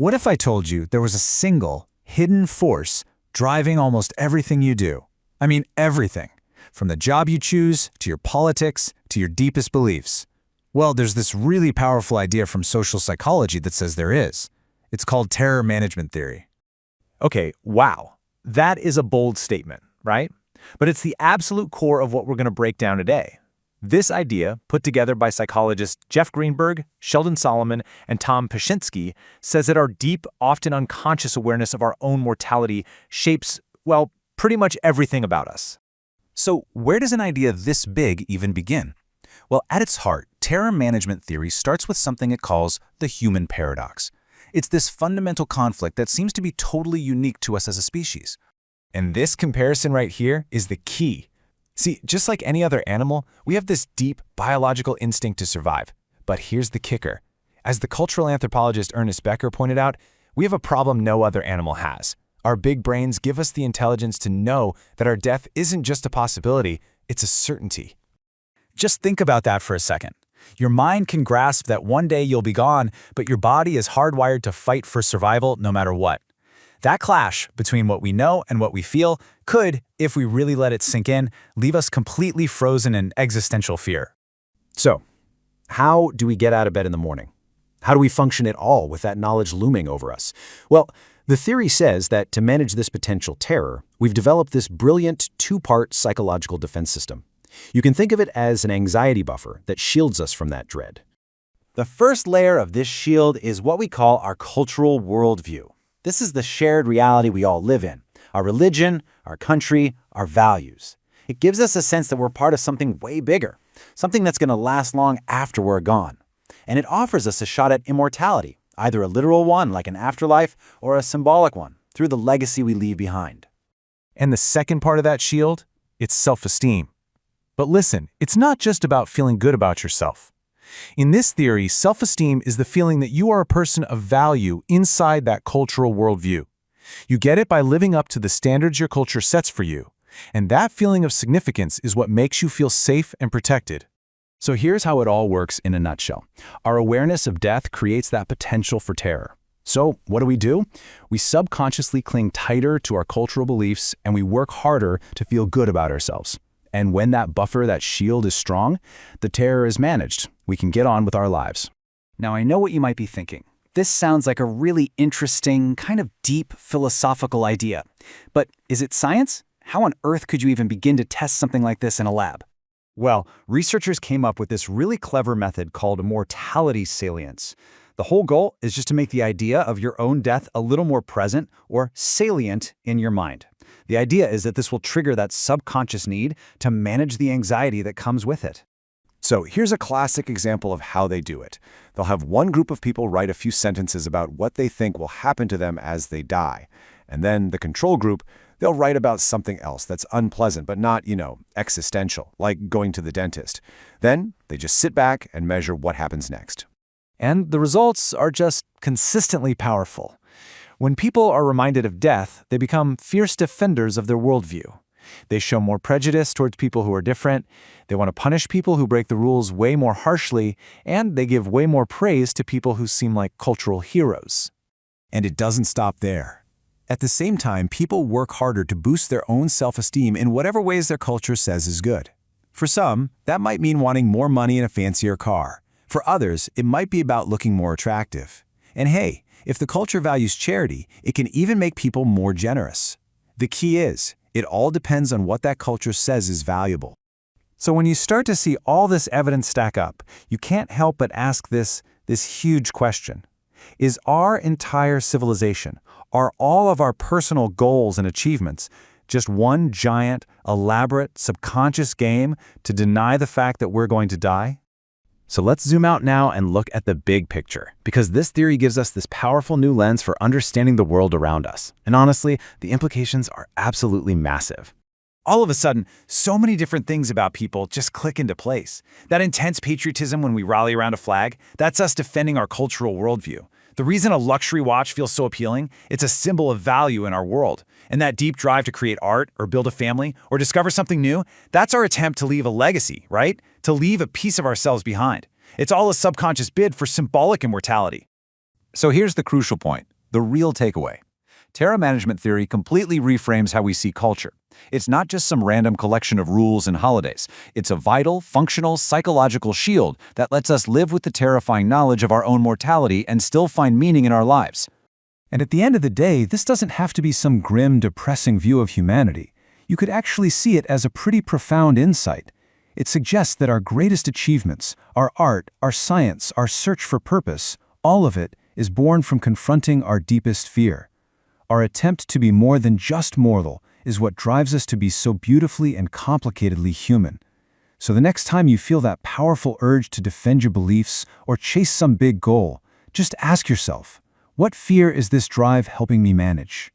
What if I told you there was a single, hidden force driving almost everything you do? I mean everything, from the job you choose, to your politics, to your deepest beliefs. Well, there's this really powerful idea from social psychology that says there is. It's called terror management theory. Okay, wow. That is a bold statement, right? But it's the absolute core of what we're going to break down today. This idea, put together by psychologists Jeff Greenberg, Sheldon Solomon, and Tom Pashinsky, says that our deep, often unconscious awareness of our own mortality shapes, well, pretty much everything about us. So where does an idea this big even begin? Well, at its heart, terror management theory starts with something it calls the human paradox. It's this fundamental conflict that seems to be totally unique to us as a species. And this comparison right here is the key. See, just like any other animal, we have this deep biological instinct to survive. But here's the kicker. As the cultural anthropologist Ernest Becker pointed out, we have a problem no other animal has. Our big brains give us the intelligence to know that our death isn't just a possibility, it's a certainty. Just think about that for a second. Your mind can grasp that one day you'll be gone, but your body is hardwired to fight for survival no matter what. That clash between what we know and what we feel could, if we really let it sink in, leave us completely frozen in existential fear. So, how do we get out of bed in the morning? How do we function at all with that knowledge looming over us? Well, the theory says that to manage this potential terror, we've developed this brilliant two-part psychological defense system. You can think of it as an anxiety buffer that shields us from that dread. The first layer of this shield is what we call our cultural worldview. This is the shared reality we all live in, our religion, our country, our values. It gives us a sense that we're part of something way bigger, something that's going to last long after we're gone. And it offers us a shot at immortality, either a literal one like an afterlife or a symbolic one through the legacy we leave behind. And the second part of that shield, it's self-esteem. But listen, it's not just about feeling good about yourself. In this theory, self-esteem is the feeling that you are a person of value inside that cultural worldview. You get it by living up to the standards your culture sets for you, and that feeling of significance is what makes you feel safe and protected. So here's how it all works in a nutshell. Our awareness of death creates that potential for terror. So what do? We subconsciously cling tighter to our cultural beliefs, and we work harder to feel good about ourselves. And when that buffer, that shield is strong, the terror is managed. We can get on with our lives. Now, I know what you might be thinking. This sounds like a really interesting, kind of deep philosophical idea. But is it science? How on earth could you even begin to test something like this in a lab? Well, researchers came up with this really clever method called mortality salience. The whole goal is just to make the idea of your own death a little more present or salient in your mind. The idea is that this will trigger that subconscious need to manage the anxiety that comes with it. So here's a classic example of how they do it. They'll have one group of people write a few sentences about what they think will happen to them as they die. And then the control group, they'll write about something else that's unpleasant but not, existential, like going to the dentist. Then they just sit back and measure what happens next. And the results are just consistently powerful. When people are reminded of death, they become fierce defenders of their worldview. They show more prejudice towards people who are different, they want to punish people who break the rules way more harshly, and they give way more praise to people who seem like cultural heroes. And it doesn't stop there. At the same time, people work harder to boost their own self-esteem in whatever ways their culture says is good. For some, that might mean wanting more money and a fancier car. For others, it might be about looking more attractive. And hey, if the culture values charity, it can even make people more generous. The key is, it all depends on what that culture says is valuable. So when you start to see all this evidence stack up, you can't help but ask this huge question. Is our entire civilization, are all of our personal goals and achievements, just one giant, elaborate, subconscious game to deny the fact that we're going to die? So let's zoom out now and look at the big picture, because this theory gives us this powerful new lens for understanding the world around us. And honestly, the implications are absolutely massive. All of a sudden, so many different things about people just click into place. That intense patriotism when we rally around a flag, that's us defending our cultural worldview. The reason a luxury watch feels so appealing, it's a symbol of value in our world. And that deep drive to create art or build a family or discover something new, that's our attempt to leave a legacy, right? To leave a piece of ourselves behind. It's all a subconscious bid for symbolic immortality. So here's the crucial point. The real takeaway. Terra management theory completely reframes how we see culture. It's not just some random collection of rules and holidays. It's a vital, functional, psychological shield that lets us live with the terrifying knowledge of our own mortality and still find meaning in our lives. And at the end of the day, this doesn't have to be some grim, depressing view of humanity. You could actually see it as a pretty profound insight. It suggests that our greatest achievements, our art, our science, our search for purpose, all of it is born from confronting our deepest fear. Our attempt to be more than just mortal is what drives us to be so beautifully and complicatedly human. So the next time you feel that powerful urge to defend your beliefs or chase some big goal, just ask yourself, what fear is this drive helping me manage?